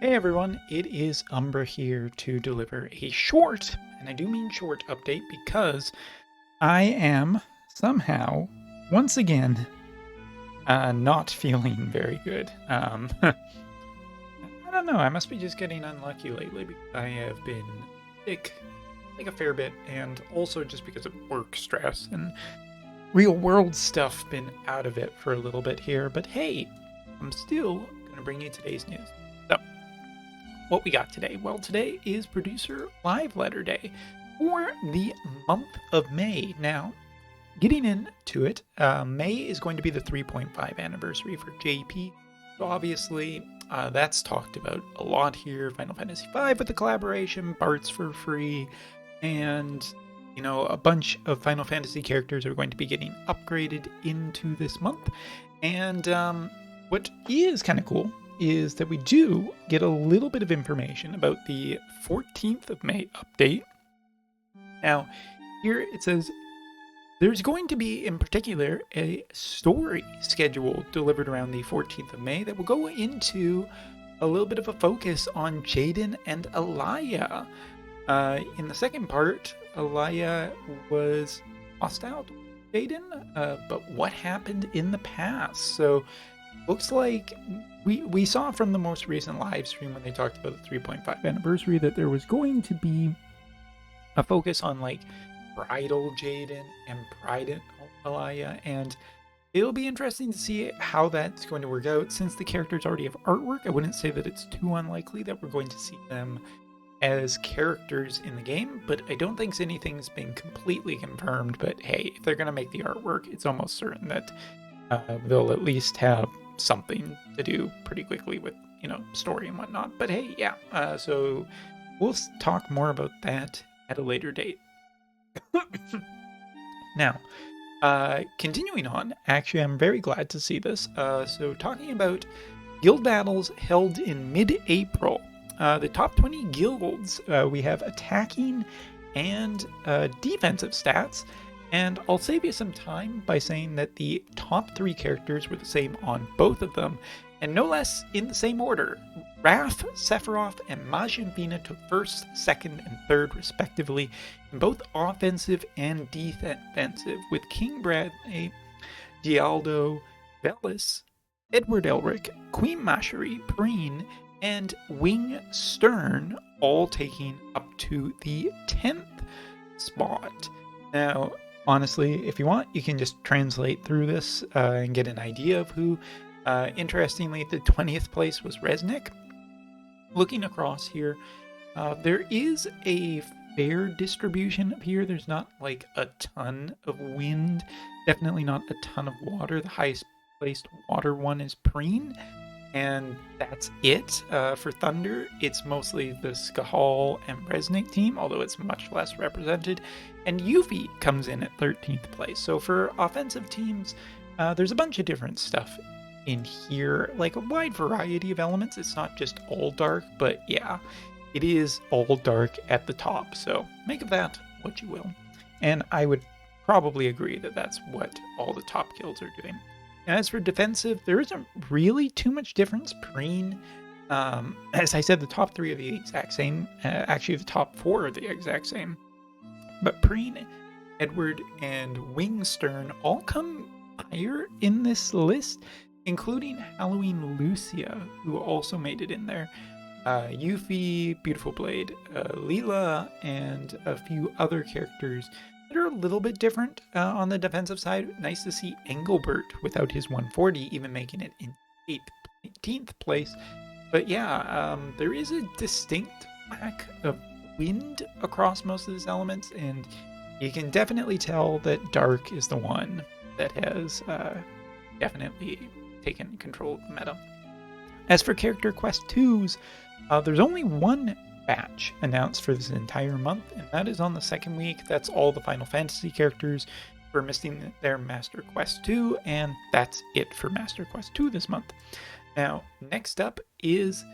Hey everyone, it is Umbra here to deliver a short, and I do mean short, update because I am somehow, once again, not feeling very good. I don't know, I must be just getting unlucky lately because I have been sick like a fair bit, and also just because of work stress and real world stuff, been out of it for a little bit here. But hey, I'm still going to bring you today's news. So, what we got today? Well, today is Producer Live Letter Day for the month of May. Now, getting into it, May is going to be the 3.5 anniversary for JP. So obviously, that's talked about a lot here. Final Fantasy V with the collaboration, Bart's for free, and a bunch of Final Fantasy characters are going to be getting upgraded into this month. And what is kind of cool is that we do get a little bit of information about the 14th of May update. Now, here it says there's going to be, in particular, a story schedule delivered around the 14th of May that will go into a little bit of a focus on Jaden and Alaya. In the second part, Alaya was hostile to Jaden, but what happened in the past? So, looks like we saw from the most recent live stream when they talked about the 3.5 anniversary that there was going to be a focus on like bridal Jaden and bride Alaya, and it'll be interesting to see how that's going to work out. Since the characters already have artwork, I wouldn't say that it's too unlikely that we're going to see them as characters in the game, but I don't think anything's been completely confirmed. But hey, if they're going to make the artwork, it's almost certain that they'll at least have something to do pretty quickly with, story and whatnot. But hey, yeah, so we'll talk more about that at a later date. Now, continuing on, actually, I'm very glad to see this. So talking about guild battles held in mid-April, the top 20 guilds, we have attacking and defensive stats. And I'll save you some time by saying that the top 3 characters were the same on both of them, and no less in the same order. Wrath, Sephiroth, and Majin Vina took first, second, and third respectively in both offensive and defensive, with King Bradley, Dialdo, Velis, Edward Elric, Queen Mashery, Preen, and Wing Stern all taking up to the 10th spot. Now, honestly, if you want, you can just translate through this and get an idea of who. Interestingly, the 20th place was Resnick. Looking across here, there is a fair distribution up here. There's not like a ton of wind, definitely not a ton of water. The highest placed water one is Preen, and that's it. For Thunder, it's mostly the Skahal and Resnick team, although it's much less represented. And Yuffie comes in at 13th place. So for offensive teams, there's a bunch of different stuff in here, like a wide variety of elements. It's not just all dark, but yeah, it is all dark at the top. So make of that what you will. And I would probably agree that that's what all the top guilds are doing. As for defensive, there isn't really too much difference. Preen, as I said, the top 3 are the exact same. Actually, the top 4 are the exact same. But Preen, Edward, and Wingstern all come higher in this list, including Halloween Lucia, who also made it in there. Yuffie, Beautiful Blade, Leela, and a few other characters that are a little bit different on the defensive side. Nice to see Engelbert without his 140 even making it in 18th place. But yeah, there is a distinct lack of wind across most of these elements, and you can definitely tell that Dark is the one that has definitely taken control of the meta. As for Character Quest 2s, there's only one batch announced for this entire month, and that is on the second week. That's all the Final Fantasy characters for missing their Master Quest 2, and that's it for Master Quest 2 this month. Now, next up is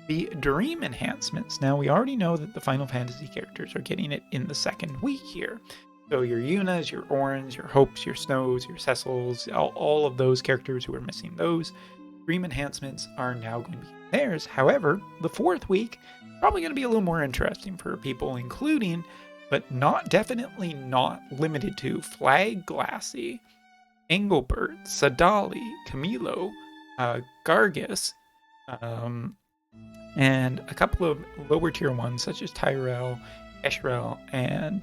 the Dream enhancements. Now, we already know that the Final Fantasy characters are getting it in the second week here. So your Yunas, your Orans, your Hopes, your Snows, your Cecils, all of those characters who are missing those dream enhancements are now going to be theirs. However, the 4th week probably going to be a little more interesting for people, including, but not definitely not limited to, Flag Glassy, Engelbert, Sadali, Camilo, Gargus, and a couple of lower tier ones such as Tyrell, Eshrel, and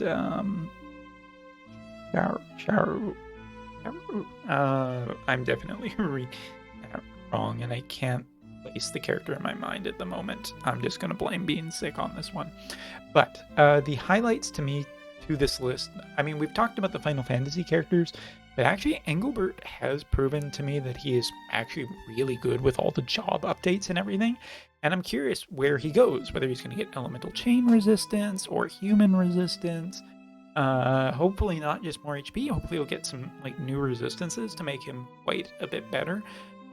Charu. I'm definitely wrong, and I can't place the character in my mind at the moment. I'm just going to blame being sick on this one. But the highlights to me to this list, I mean, we've talked about the Final Fantasy characters, but actually Engelbert has proven to me that he is actually really good with all the job updates and everything. And I'm curious where he goes, whether he's going to get elemental chain resistance or human resistance. Hopefully not just more HP. Hopefully he'll get some like new resistances to make him quite a bit better.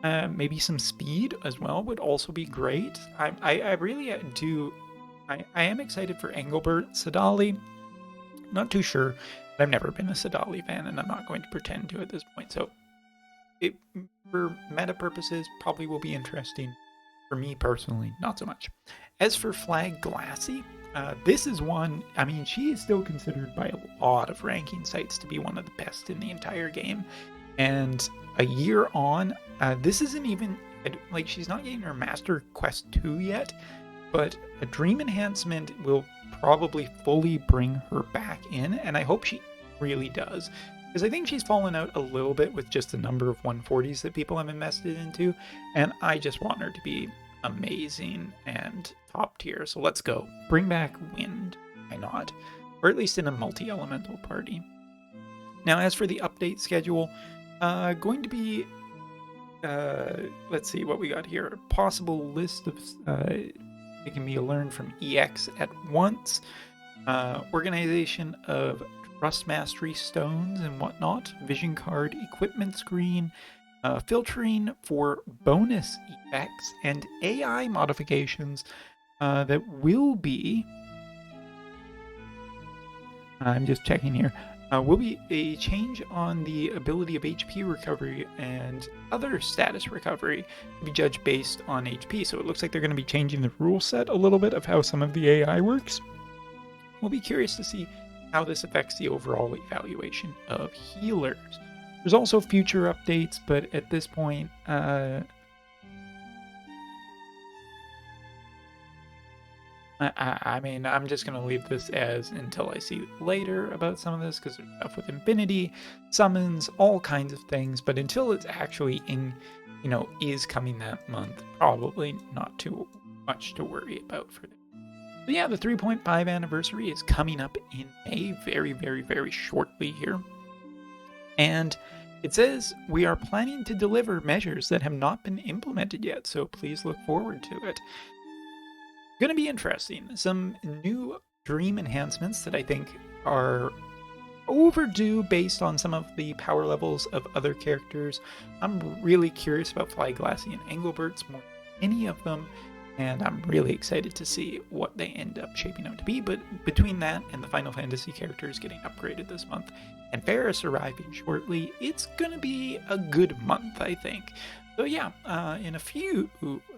Maybe some speed as well would also be great. I really do. I am excited for Engelbert. Sadali, not too sure. I've never been a Sadali fan, and I'm not going to pretend to at this point. So, it, for meta purposes, probably will be interesting. For me personally, not so much. As for Flag Glassy, this is one, I mean, she is still considered by a lot of ranking sites to be one of the best in the entire game. And a year on, this isn't even, like, she's not getting her Master Quest 2 yet, but a Dream Enhancement will probably fully bring her back in, and I hope she really does. Because I think she's fallen out a little bit with just the number of 140s that people have invested into, and I just want her to be amazing and top tier. So let's go. Bring back Wind. Why not? Or at least in a multi-elemental party. Now, as for the update schedule, going to be, let's see what we got here. A possible list of, it can be learned from EX at once. Organization of Trust Mastery Stones and whatnot, Vision Card Equipment Screen, filtering for bonus effects, and AI modifications that will be, I'm just checking here, will be a change on the ability of HP recovery and other status recovery to be judged based on HP. So it looks like they're going to be changing the rule set a little bit of how some of the AI works. We'll be curious to see how this affects the overall evaluation of healers. There's also future updates, but at this point, I mean, I'm just going to leave this as until I see later about some of this, because there's stuff with Infinity, summons, all kinds of things, but until it's actually in, is coming that month, probably not too much to worry about for them. But yeah, the 3.5 anniversary is coming up in May, very, very, very shortly here. And it says we are planning to deliver measures that have not been implemented yet, so please look forward to it. Going to be interesting. Some new dream enhancements that I think are overdue based on some of the power levels of other characters. I'm really curious about Fly Glassy and Engelbert's more than any of them, and I'm really excited to see what they end up shaping out to be. But between that and the Final Fantasy characters getting upgraded this month, and Ferris arriving shortly, it's going to be a good month, I think. So yeah, in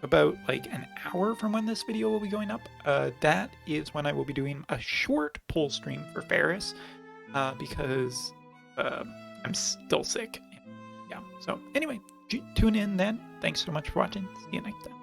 about like an hour from when this video will be going up, that is when I will be doing a short pull stream for Ferris, because I'm still sick. Yeah, so anyway, tune in then. Thanks so much for watching. See you next time.